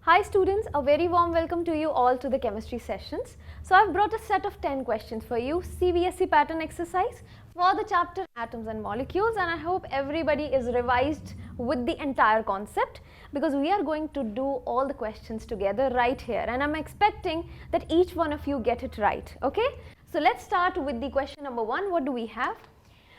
Hi students, a very warm welcome to you all to the chemistry sessions. So I've brought a set of 10 questions for you, CBSE pattern exercise for the chapter atoms and molecules, and I hope everybody is revised with the entire concept because we are going to do all the questions together right here, and I'm expecting that each one of you get it right, okay? So let's start with the question number 1. What do we have?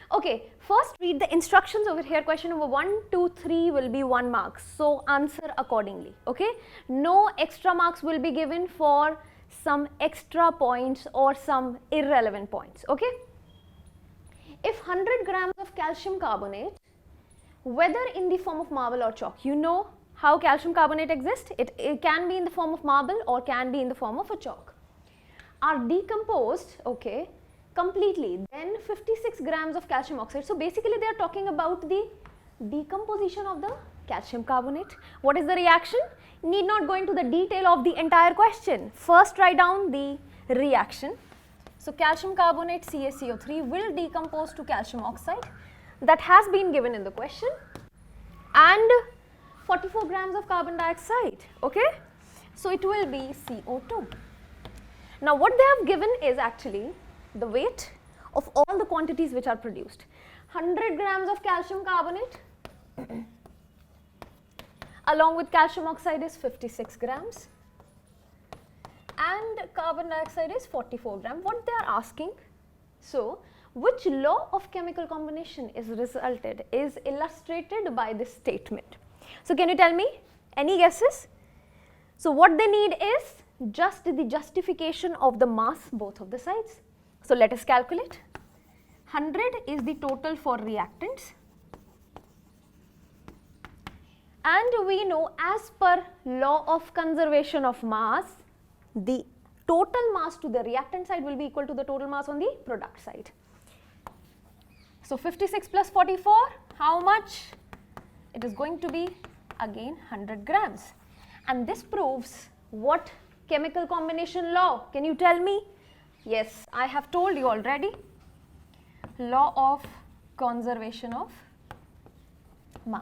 Okay, first read the instructions over here. Question number 1, 2, 3 will be 1 mark. So answer accordingly. Okay, no extra marks will be given for some extra points or some irrelevant points. Okay, if 100 grams of calcium carbonate, whether in the form of marble or chalk, you know how calcium carbonate exists. It can be in the form of marble or can be in the form of a chalk, are decomposed. Okay, completely, then 56 grams of calcium oxide. So basically they are talking about the decomposition of the calcium carbonate. What is the reaction? Need not go into the detail of the entire question. First write down the reaction. So calcium carbonate CaCO3 will decompose to calcium oxide. That has been given in the question, and 44 grams of carbon dioxide. Okay, so it will be CO2. Now what they have given is actually the weight of all the quantities which are produced. 100 grams of calcium carbonate along with calcium oxide is 56 grams and carbon dioxide is 44 grams. What they are asking, so which law of chemical combination is resulted is illustrated by this statement. So can you tell me any guesses? So what they need is just the justification of the mass both of the sides. So let us calculate. 100 is the total for reactants, and we know as per law of conservation of mass, the total mass to the reactant side will be equal to the total mass on the product side. So 56 plus 44, how much? It is going to be again 100 grams, and this proves what chemical combination law? Can you tell me? Yes, I have told you already. Law of conservation of mass.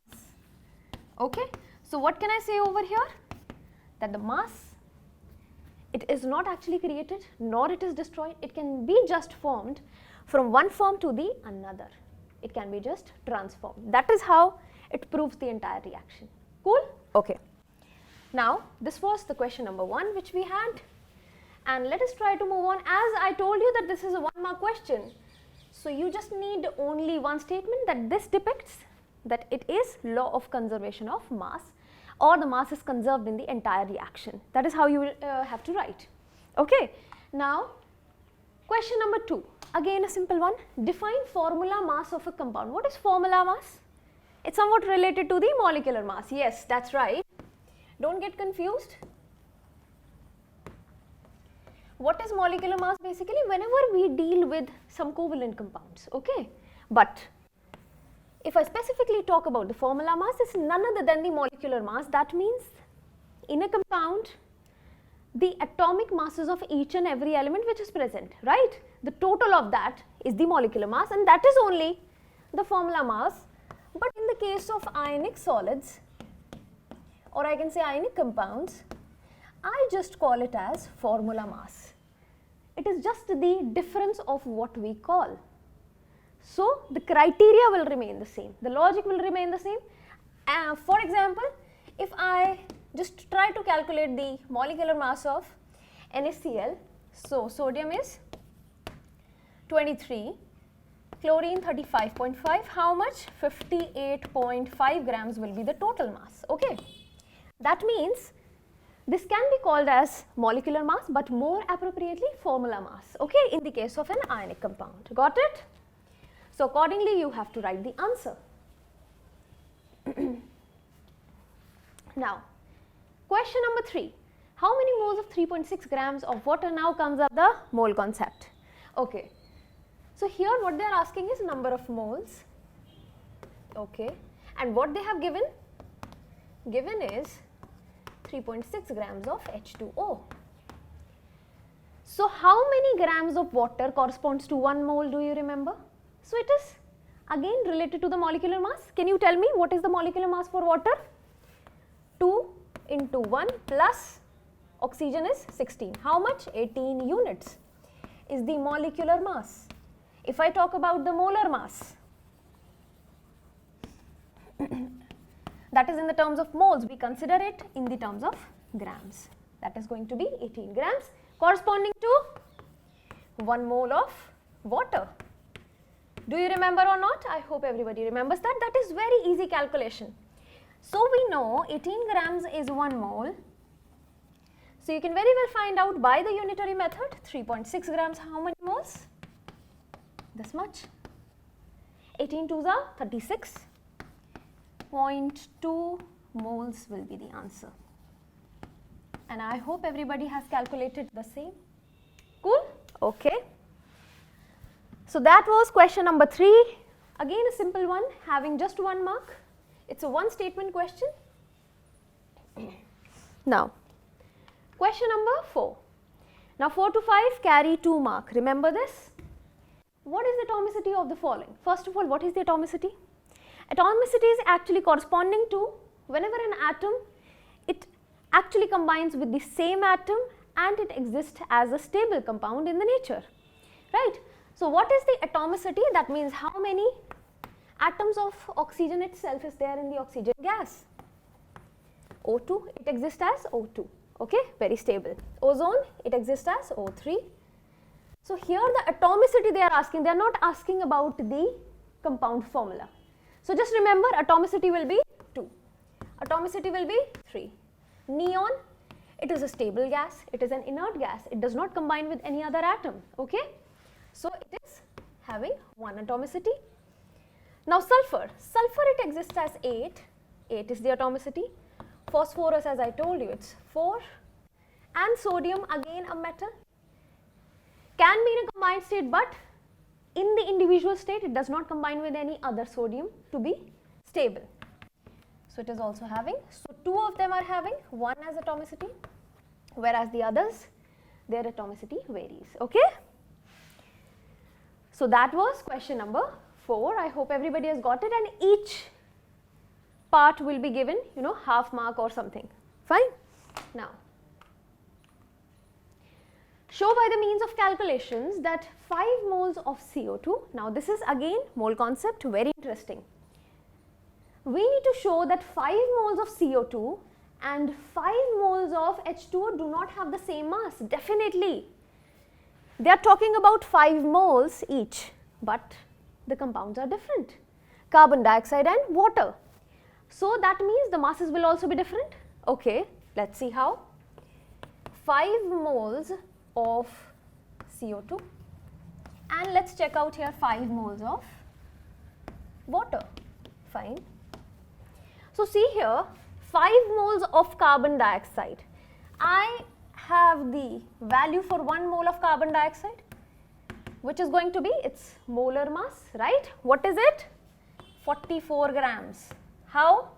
Okay, so what can I say over here? That the mass, it is not actually created nor it is destroyed. It can be just formed from one form to the another. It can be just transformed. That is how it proves the entire reaction. Cool? Okay. Now this was the question number 1 which we had. And let us try to move on. As I told you that this is a 1 mark question, so you just need only one statement that this depicts that it is law of conservation of mass, or the mass is conserved in the entire reaction. That is how you will have to write. Okay. Now question number 2, again a simple one. Define formula mass of a compound. What is formula mass? It's somewhat related to the molecular mass. Yes, that's right. Don't get confused. What is molecular mass? Basically whenever we deal with some covalent compounds, okay, but if I specifically talk about the formula mass, it's none other than the molecular mass. That means in a compound the atomic masses of each and every element which is present, right, the total of that is the molecular mass, and that is only the formula mass. But in the case of ionic solids, or I can say ionic compounds, I just call it as formula mass. It is just the difference of what we call. So the criteria will remain the same, the logic will remain the same. For example, if I just try to calculate the molecular mass of NaCl, so sodium is 23, chlorine 35.5, how much? 58.5 grams will be the total mass. Okay, that means this can be called as molecular mass, but more appropriately formula mass, okay, in the case of an ionic compound. Got it? So accordingly you have to write the answer. Now question number 3, how many moles of 3.6 grams of water? Now comes up the mole concept. Okay, so here what they are asking is number of moles, okay, and what they have given is 3.6 grams of H2O. So how many grams of water corresponds to 1 mole, do you remember? So it is again related to the molecular mass. Can you tell me what is the molecular mass for water? 2 into 1 plus oxygen is 16. How much? 18 units is the molecular mass. If I talk about the molar mass, that is in the terms of moles, we consider it in the terms of grams. That is going to be 18 grams corresponding to 1 mole of water. Do you remember or not? I hope everybody remembers that. That is very easy calculation. So we know 18 grams is 1 mole. So you can very well find out by the unitary method 3.6 grams how many moles? This much. 18 twos are 36.2 moles will be the answer. And I hope everybody has calculated the same. Cool? Okay. So that was question number 3. Again a simple one having just 1 mark. It's a one statement question. Now, question number 4. Now 4 to 5 carry 2 mark. Remember this? What is the atomicity of the following? First of all, what is the atomicity? Atomicity is actually corresponding to whenever an atom, it actually combines with the same atom and it exists as a stable compound in the nature, right? So what is the atomicity? That means how many atoms of oxygen itself is there in the oxygen gas? O2, it exists as O2, okay, very stable. Ozone, it exists as O3. So here the atomicity they are asking, they are not asking about the compound formula. So just remember atomicity will be 2, atomicity will be 3. Neon, it is a stable gas, it is an inert gas, it does not combine with any other atom, okay. So it is having 1 atomicity. Now sulfur, it exists as 8 is the atomicity. Phosphorus, as I told you, it's 4, and sodium, again a metal, can be in a combined state, but in the individual state it does not combine with any other sodium to be stable. So it is also having, so 2 of them are having 1 as atomicity, whereas the others, their atomicity varies, okay. So that was question number 4. I hope everybody has got it, and each part will be given, you know, half mark or something, fine. Now, show by the means of calculations that 5 moles of CO2, now this is again mole concept, very interesting. We need to show that 5 moles of CO2 and 5 moles of H2O do not have the same mass, definitely. They are talking about 5 moles each, but the compounds are different, carbon dioxide and water. So that means the masses will also be different. Okay, let's see how. 5 moles of CO2 and let's check out here 5 moles of water, fine. So see here 5 moles of carbon dioxide. I have the value for 1 mole of carbon dioxide, which is going to be its molar mass, right? What is it? 44 grams. How?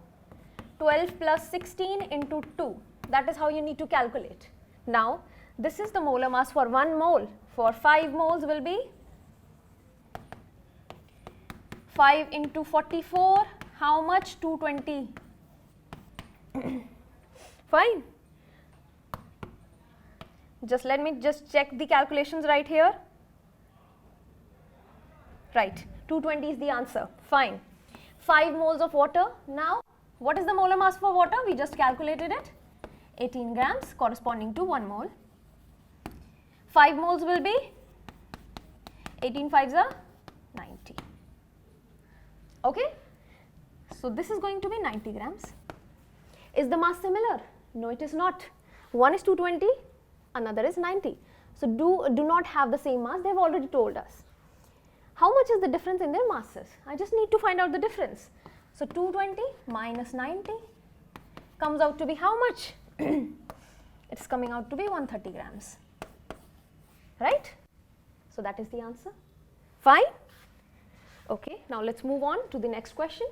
12 plus 16 into 2. That is how you need to calculate. Now, this is the molar mass for 1 mole. For 5 moles will be 5 into 44. How much? 220. Fine. Just let me just check the calculations right here. Right, 220 is the answer. Fine. 5 moles of water. Now, what is the molar mass for water? We just calculated it. 18 grams corresponding to 1 mole. 5 moles will be 18 5s are 90. Okay. So this is going to be 90 grams. Is the mass similar? No, it is not. One is 220, another is 90. So do not have the same mass. They have already told us. How much is the difference in their masses? I just need to find out the difference. So 220 minus 90 comes out to be how much? It's coming out to be 130 grams. Right? So that is the answer. Fine? Okay, now let's move on to the next question.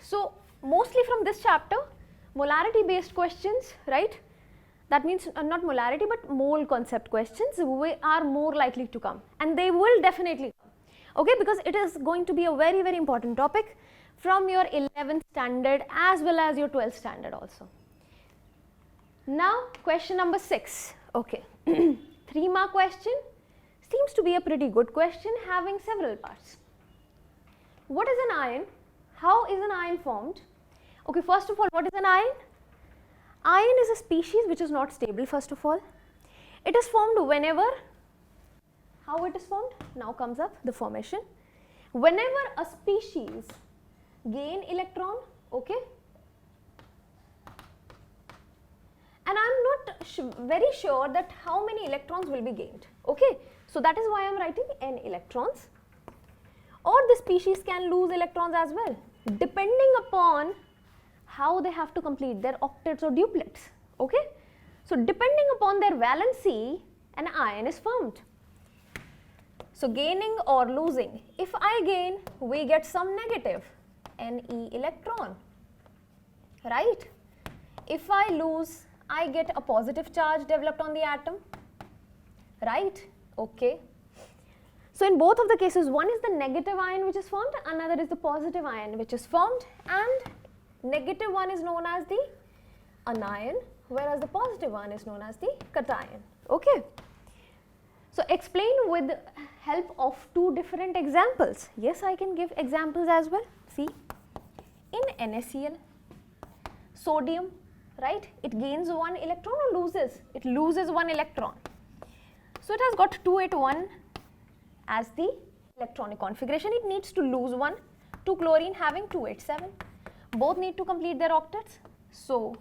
So mostly from this chapter, molarity based questions, right? That means not molarity but mole concept questions are more likely to come, and they will definitely come, okay, because it is going to be a very, very important topic from your 11th standard as well as your 12th standard also. Now question number 6. Okay, 3-mark question, seems to be a pretty good question having several parts. What is an ion? How is an ion formed? Okay, first of all, what is an ion? Ion is a species which is not stable first of all. It is formed whenever, how it is formed? Now comes up the formation. Whenever a species gain electron, okay, and I am not very sure that how many electrons will be gained, okay, so that is why I am writing n electrons, or the species can lose electrons as well depending upon how they have to complete their octets or duplets, okay. So depending upon their valency, an ion is formed. So gaining or losing, if I gain, we get some negative, Ne electron, right? If I lose, I get a positive charge developed on the atom, right? Okay. So in both of the cases, one is the negative ion which is formed, another is the positive ion which is formed, and negative one is known as the anion, whereas the positive one is known as the cation, okay. So explain with help of 2 different examples. Yes, I can give examples as well. See, in NaCl, sodium, right, it gains 1 electron or loses? It loses 1 electron. So it has got 281 as the electronic configuration. It needs to lose 1, 2 chlorine having 287. Both need to complete their octets. So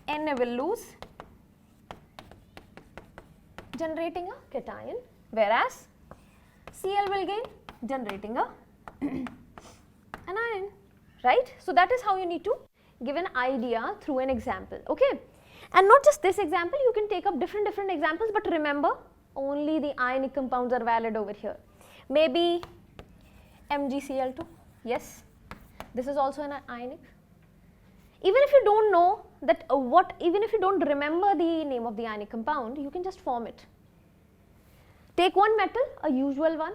Na will lose, generating a cation, whereas Cl will gain, generating a an ion, right? So that is how you need to give an idea through an example, okay. And not just this example, you can take up different examples, but remember only the ionic compounds are valid over here. Maybe MgCl2, yes, this is also an ionic. Even if you don't know that even if you don't remember the name of the ionic compound, you can just form it. Take one metal, a usual one,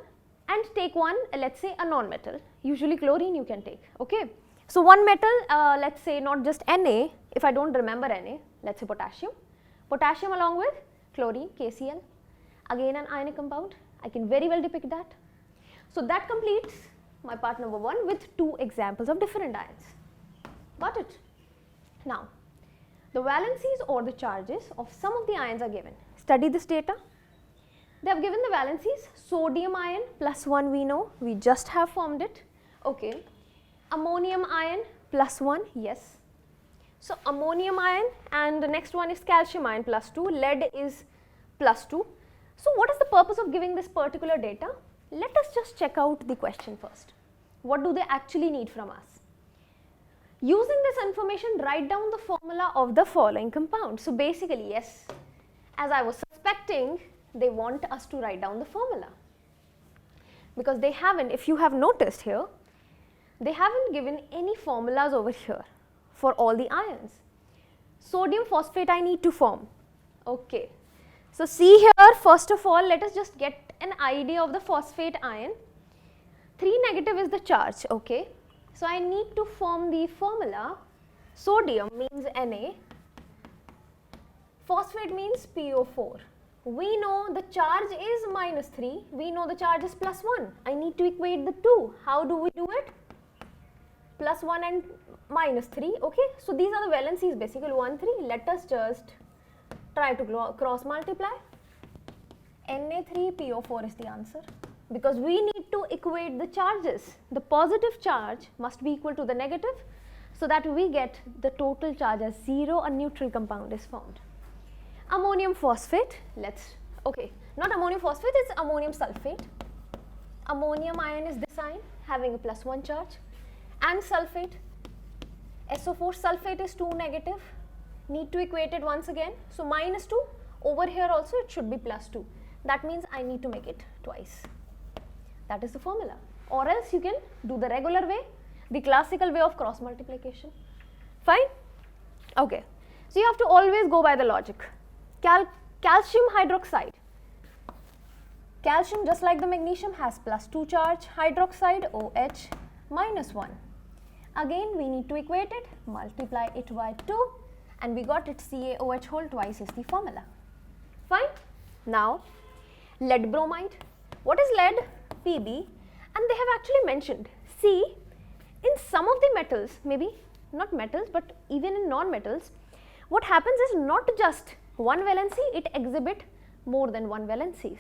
and take one, let's say a non-metal, usually chlorine you can take, okay. So one metal, let's say not just Na, if I don't remember Na, let's say potassium, potassium along with chlorine, KCl, again an ionic compound, I can very well depict that. So that completes my part number 1 with 2 examples of different ions. Got it? Now, the valencies or the charges of some of the ions are given. Study this data. They have given the valencies. Sodium ion +1 we know, we just have formed it, okay. Ammonium ion +1, yes. So ammonium ion, and the next one is calcium ion +2, lead is +2. So what is the purpose of giving this particular data? Let us just check out the question first. What do they actually need from us? Using this information, write down the formula of the following compound. So basically, yes, as I was suspecting, they want us to write down the formula, because they haven't, if you have noticed here, they haven't given any formulas over here for all the ions. Sodium phosphate I need to form, okay. So see here, first of all, let us just get an idea of the phosphate ion. 3 negative is the charge, okay. So I need to form the formula. Sodium means Na, phosphate means PO4. We know the charge is -3, we know the charge is +1. I need to equate the two. How do we do it? +1 and -3, okay. So these are the valencies basically 1, 3. Let us just try to cross multiply. Na3PO4 is the answer, because we need to equate the charges. The positive charge must be equal to the negative, so that we get the total charge as 0, a neutral compound is formed. Ammonium phosphate, okay, not ammonium phosphate, it's ammonium sulfate. Ammonium ion is this ion having a +1 charge, and sulfate, SO4 sulfate is 2 negative, need to equate it once again. So -2, over here also it should be +2. That means I need to make it twice. That is the formula. Or else you can do the regular way, the classical way of cross multiplication. Fine? Okay. So you have to always go by the logic. Calcium hydroxide. Calcium, just like the magnesium, has +2 charge. Hydroxide, OH, -1. Again we need to equate it, multiply it by 2, and we got it CaOH whole twice is the formula. Fine. Now lead bromide. What is lead? Pb. And they have actually mentioned, see, in some of the metals, maybe not metals but even in non-metals, what happens is not just one valency, it exhibit more than one valencies.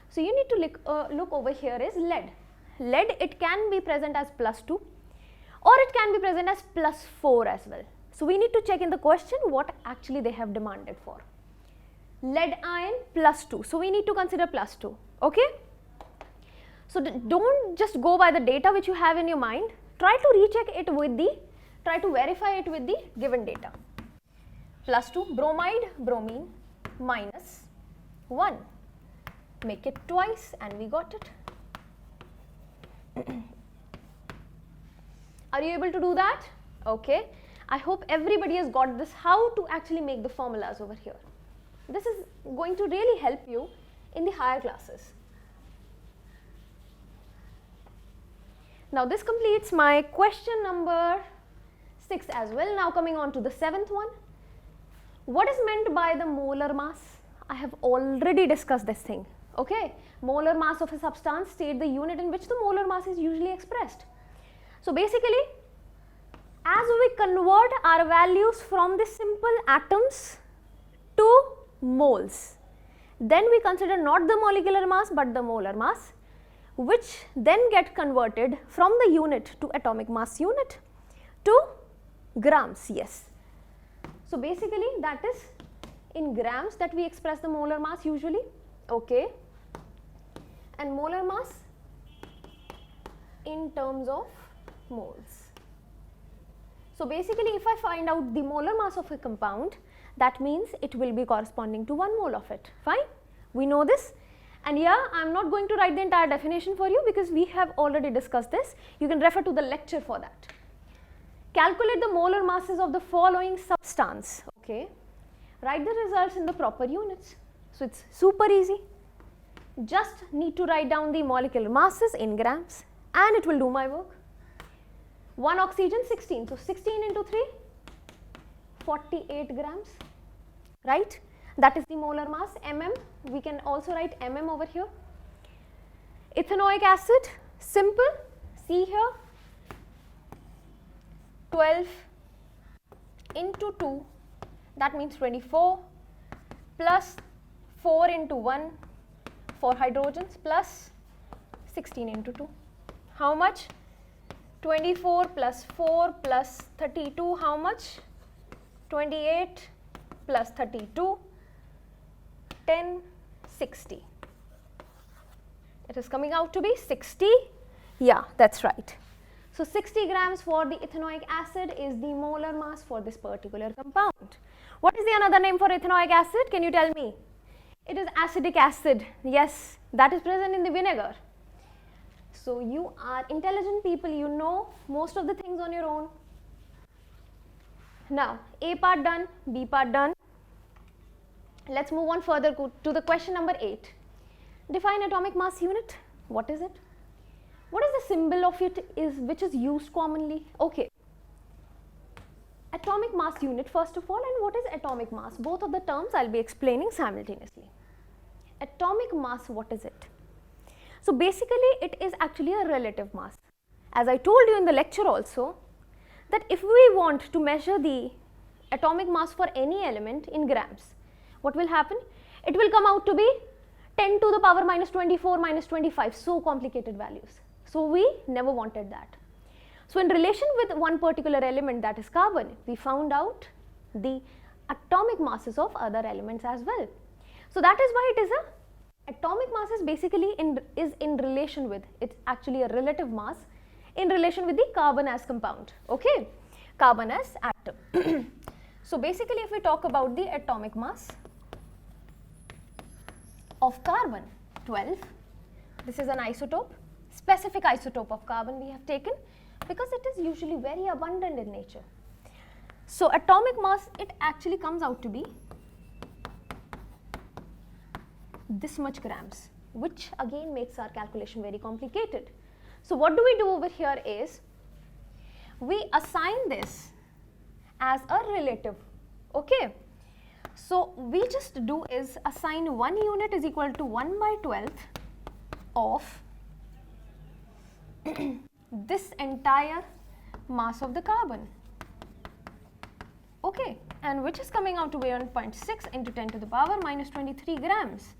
So you need to look over here is lead. Lead, it can be present as +2 or it can be present as +4 as well. So we need to check in the question what actually they have demanded for. Lead ion +2, so we need to consider +2, okay? So don't just go by the data which you have in your mind, try to recheck it with the, try to verify it with the given data. +2, bromide, bromine, -1, make it twice and we got it. Are you able to do that? Okay, I hope everybody has got this, how to actually make the formulas over here. This is going to really help you in the higher classes. Now this completes my question number 6 as well. Now coming on to the 7th one. What is meant by the molar mass? I have already discussed this thing. Okay, molar mass of a substance, state the unit in which the molar mass is usually expressed. So basically, as we convert our values from the simple atoms to moles, then we consider not the molecular mass but the molar mass, which then get converted from the unit to atomic mass unit to grams. Yes. So basically that is in grams that we express the molar mass usually. Okay. And molar mass in terms of moles. So basically if I find out the molar mass of a compound, that means it will be corresponding to 1 mole of it. Fine, we know this. And yeah, I am not going to write the entire definition for you because we have already discussed this. You can refer to the lecture for that. Calculate the molar masses of the following substance. Okay, write the results in the proper units. So it's super easy. Just need to write down the molecular masses in grams and it will do my work. 1 oxygen 16, so 16 into 3, 48 grams, right? That is the molar mass. Mm, we can also write mm over here. Ethanoic acid, simple, see here, 12 into 2, that means 24, plus 4 into 1, 4 hydrogens, plus 16 into 2. How much? 24 plus 4 plus 32, how much? 28 plus 32, 10, 60. It is coming out to be 60. Yeah, that's right. So 60 grams for the ethanoic acid is the molar mass for this particular compound. What is the another name for ethanoic acid? Can you tell me? It is acetic acid. Yes, that is present in the vinegar. So you are intelligent people, you know most of the things on your own. Now A part done, B part done. Let's move on further to the question number 8. Define atomic mass unit. What is it? What is the symbol of it which is used commonly? Okay. Atomic mass unit first of all, and what is atomic mass? Both of the terms I'll be explaining simultaneously. Atomic mass, what is it? So basically it is actually a relative mass. As I told you in the lecture also, that if we want to measure the atomic mass for any element in grams, what will happen? It will come out to be 10 to the power minus 24 minus 25, so complicated values. So we never wanted that. So in relation with one particular element, that is carbon, we found out the atomic masses of other elements as well. So that is why it is a atomic mass is basically in relation with, it's actually a relative mass in relation with the carbon as compound, okay, carbon as atom. So basically if we talk about the atomic mass of carbon 12, this is an isotope, specific isotope of carbon we have taken because it is usually very abundant in nature. So atomic mass, it actually comes out to be this much grams, which again makes our calculation very complicated. So what do we do over here is, we assign this as a relative. Okay, so we just do is assign 1 unit is equal to 1 by 12th of this entire mass of the carbon. Okay, and which is coming out to be 1.6 into 10 to the power minus 23 grams.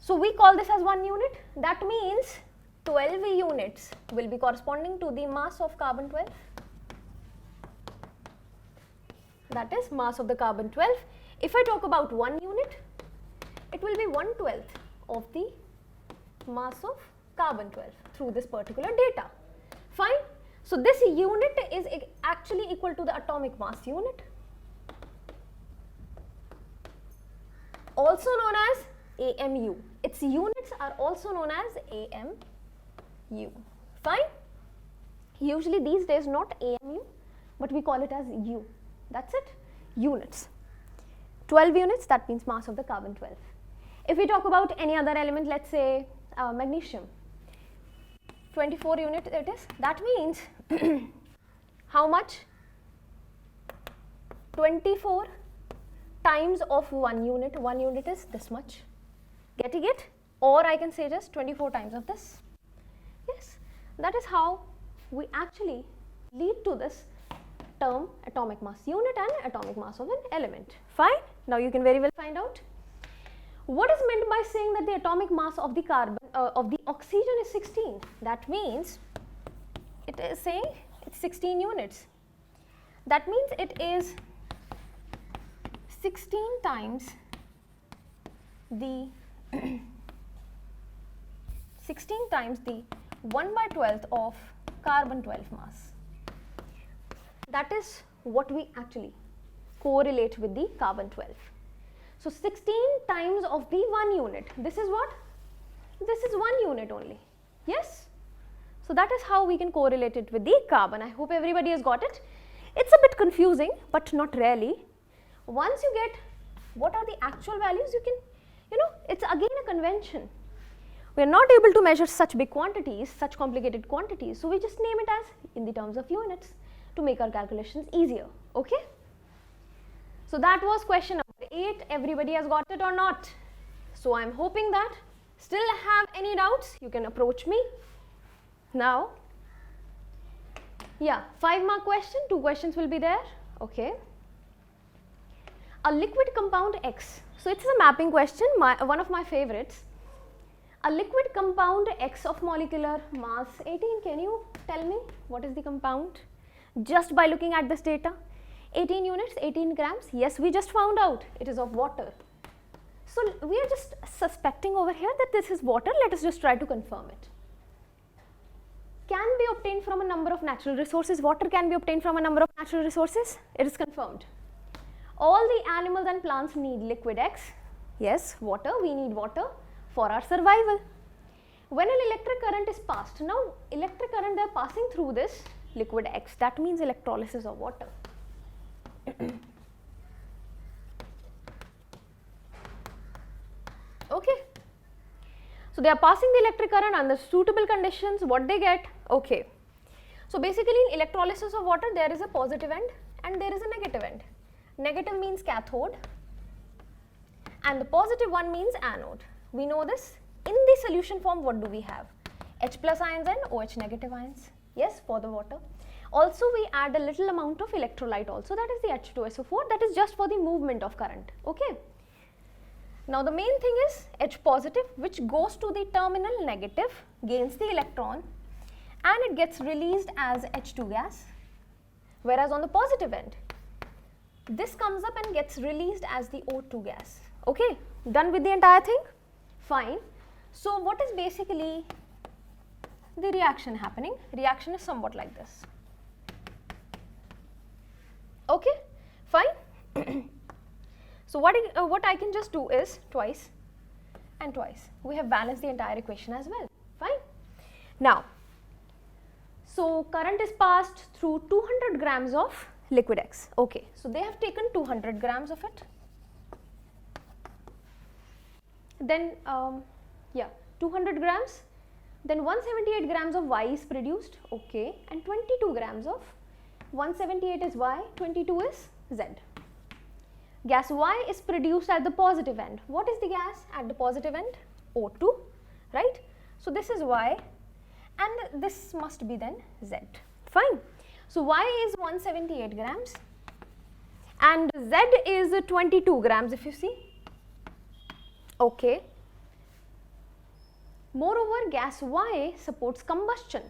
So we call this as 1 unit. That means 12 units will be corresponding to the mass of carbon 12. That is mass of the carbon 12. If I talk about 1 unit, it will be 1/12 of the mass of carbon 12 through this particular data. Fine. So this unit is actually equal to the atomic mass unit, also known as AMU. Its units are also known as AMU. Fine. Usually these days not AMU, but we call it as U. That's it. Units. 12 units, that means mass of the carbon 12. If we talk about any other element, let's say magnesium, 24 units it is. That means how much? 24 times of 1 unit. 1 unit is this much. Getting it? Or I can say just 24 times of this. Yes, that is how we actually lead to this term atomic mass unit and atomic mass of an element. Fine. Now you can very well find out what is meant by saying that the atomic mass of the carbon of the oxygen is 16. That means it is saying it's 16 units. That means it is 16 times the 16 times the 1 by 12th of carbon 12 mass. That is what we actually correlate with the carbon 12. So 16 times of the 1 unit. This is what? This is 1 unit only. Yes? So that is how we can correlate it with the carbon. I hope everybody has got it. It's a bit confusing, but not really. Once you get what are the actual values, you can, it's again a convention. We are not able to measure such big quantities, such complicated quantities. So we just name it as in the terms of units to make our calculations easier. Okay? So that was question number 8. Everybody has got it or not? So I'm hoping that. Still have any doubts? You can approach me. Now, yeah, 5-mark question, 2 questions will be there. Okay. A liquid compound X. So it's a mapping question, one of my favorites. A liquid compound X of molecular mass 18. Can you tell me what is the compound? Just by looking at this data. 18 units, 18 grams. Yes, we just found out it is of water. So we are just suspecting over here that this is water. Let us just try to confirm it. Can be obtained from a number of natural resources. Water can be obtained from a number of natural resources. It is confirmed. All the animals and plants need liquid X. Yes, water. We need water for our survival. When an electric current is passed, now electric current, they are passing through this liquid X. That means electrolysis of water. Okay. So they are passing the electric current under suitable conditions. What they get? Okay. So basically in electrolysis of water, there is a positive end and there is a negative end. Negative means cathode and the positive one means anode. We know this. In the solution form, what do we have? H plus ions and OH negative ions. Yes, for the water. Also, we add a little amount of electrolyte also, that is the H2SO4, that is just for the movement of current. Okay. Now, the main thing is H positive, which goes to the terminal negative, gains the electron and it gets released as H2 gas. Whereas on the positive end, this comes up and gets released as the O2 gas. Okay, done with the entire thing? Fine. So, what is basically the reaction happening? Reaction is somewhat like this. Okay, fine. So, what I can just do is twice and twice. We have balanced the entire equation as well. Fine. Now, so current is passed through 200 grams of liquid X. Okay, so they have taken 200 grams of it. Then, yeah, 200 grams Then 178 grams of Y is produced, okay, and 22 grams of 178 is Y, 22 is Z. Gas Y is produced at the positive end. What is the gas at the positive end? O2, right? So this is Y and this must be then Z. Fine. So Y is 178 grams and Z is 22 grams if you see. Okay. Moreover, gas Y supports combustion.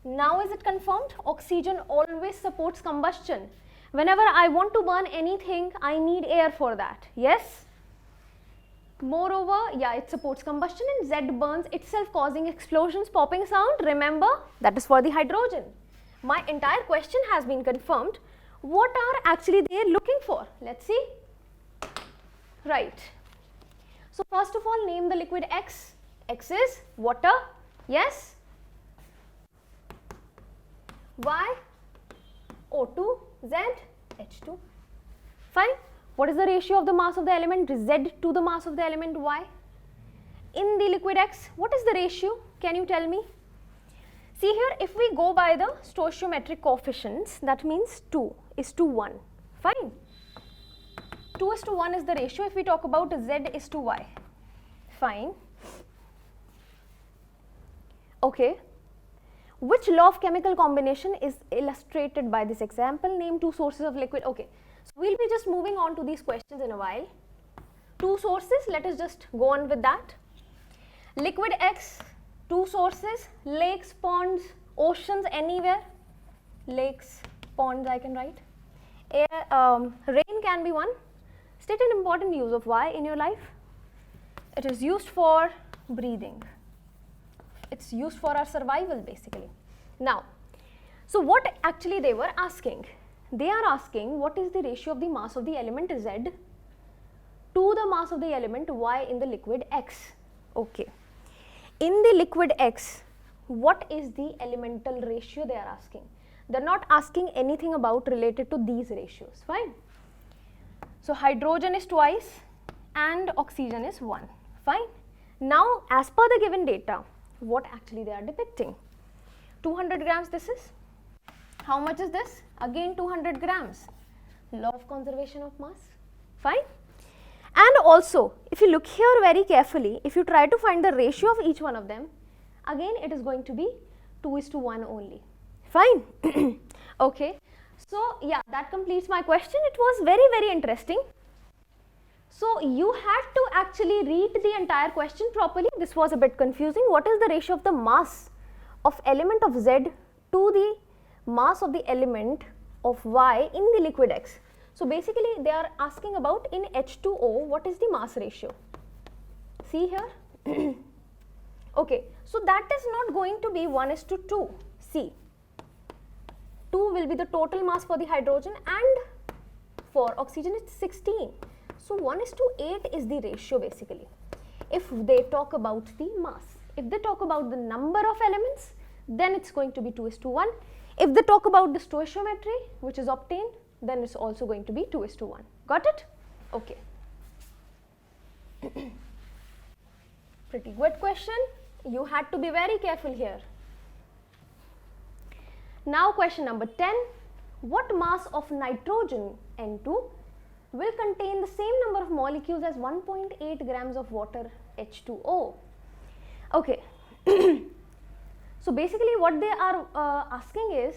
Now is it confirmed? Oxygen always supports combustion. Whenever I want to burn anything, I need air for that. Yes? Moreover, yeah, it supports combustion and Z burns itself, causing explosions, popping sound. Remember, that is for the hydrogen. My entire question has been confirmed. What are actually they looking for? Let's see. Right. So first of all, name the liquid X. X is water. Yes? Y, O2, Z, H2. Fine. What is the ratio of the mass of the element Z to the mass of the element Y? In the liquid X, what is the ratio? Can you tell me? See here, if we go by the stoichiometric coefficients, that means 2 is to 1. Fine. 2 is to 1 is the ratio if we talk about Z is to Y. Fine. Okay. Which law of chemical combination is illustrated by this example? Name two sources of liquid. Okay. So we'll be just moving on to these questions in a while. Two sources, let us just go on with that. Liquid X, two sources, lakes, ponds, oceans, anywhere. Lakes, ponds I can write. Rain can be one. State an important use of Y in your life. It is used for breathing. It's used for our survival basically. Now, so what actually they were asking? They are asking what is the ratio of the mass of the element Z to the mass of the element Y in the liquid X. Okay. In the liquid X, what is the elemental ratio they are asking? They are not asking anything about related to these ratios. Fine. So hydrogen is twice and oxygen is 1. Fine. Now, as per the given data, what actually they are depicting? 200 grams this is. How much is this? Again 200 grams. Law of conservation of mass. Fine. And also, if you look here very carefully, if you try to find the ratio of each one of them, again it is going to be 2 is to 1 only. Fine. Okay. So, yeah, that completes my question. It was very, very interesting. So, you had to actually read the entire question properly. This was a bit confusing. What is the ratio of the mass of element of Z to the mass of the element of Y in the liquid X? So, basically they are asking about in H2O, what is the mass ratio? See here. Okay. So, that is not going to be 1 is to 2. See. 2 will be the total mass for the hydrogen and for oxygen it's 16. So 1 is to 8 is the ratio basically. If they talk about the mass, if they talk about the number of elements, then it's going to be 2 is to 1. If they talk about the stoichiometry which is obtained, then it's also going to be 2 is to 1. Got it? Okay. Pretty good question. You had to be very careful here. Now question number 10. What mass of nitrogen N2 will contain the same number of molecules as 1.8 grams of water H2O? Okay. So basically what they are asking is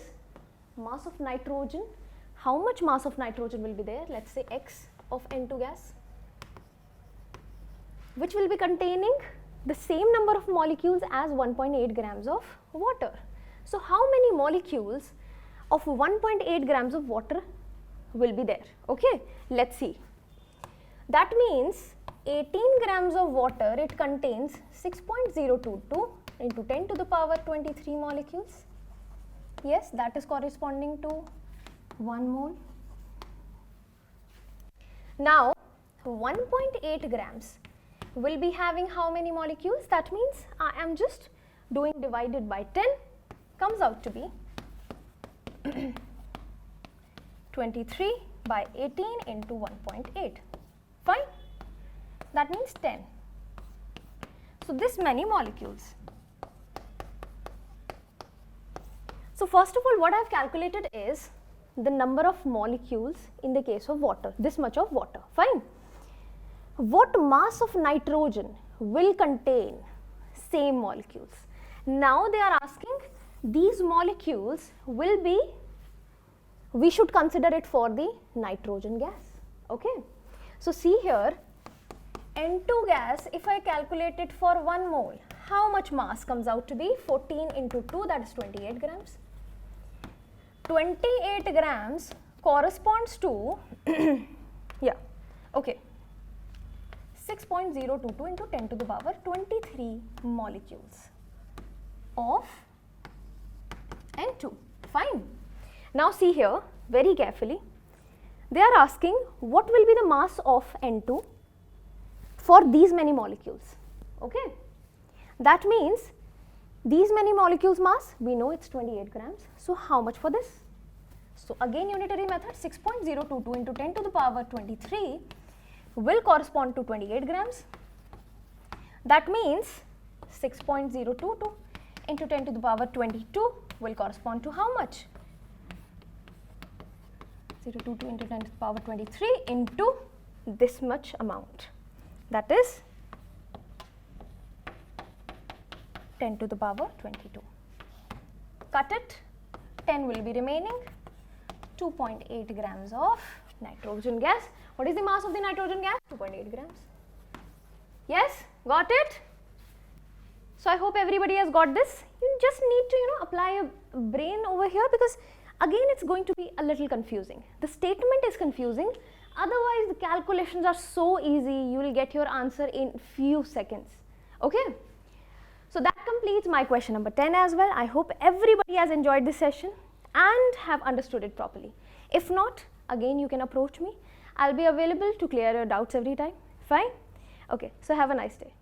mass of nitrogen. How much mass of nitrogen will be there? Let's say X of N2 gas, which will be containing the same number of molecules as 1.8 grams of water. So how many molecules of 1.8 grams of water will be there? Okay, let's see. That means 18 grams of water, it contains 6.022 into 10 to the power 23 molecules. Yes, that is corresponding to 1 mole. Now 1.8 grams will be having how many molecules? That means I am just doing divided by 10, comes out to be 23 by 18 into 1.8. Fine. That means 10. So this many molecules. So first of all, what I have calculated is the number of molecules in the case of water, this much of water, fine. What mass of nitrogen will contain same molecules? Now they are asking these molecules will be, we should consider it for the nitrogen gas, okay. So see here, N2 gas, if I calculate it for 1 mole, how much mass comes out to be? 14 into 2, that is 28 grams. 28 grams corresponds to, yeah, okay, 6.022 into 10 to the power 23 molecules of N2, fine. Now see here very carefully, they are asking what will be the mass of N2 for these many molecules, okay. That means these many molecules mass, we know it's 28 grams. So how much for this? So again unitary method, 6.022 into 10 to the power 23 will correspond to 28 grams. That means 6.022 into 10 to the power 22 will correspond to how much? 022 into 10 to the power 23 into this much amount, that is 10 to the power 22. Cut it, 10 will be remaining, 2.8 grams of nitrogen gas. What is the mass of the nitrogen gas? 2.8 grams. Yes, got it? So I hope everybody has got this. You just need to, apply a brain over here, because again it's going to be a little confusing. The statement is confusing, otherwise the calculations are so easy, you will get your answer in few seconds, okay. So that completes my question number 10 as well. I hope everybody has enjoyed this session and have understood it properly. If not, again you can approach me. I'll be available to clear your doubts every time. Fine? Okay, so have a nice day.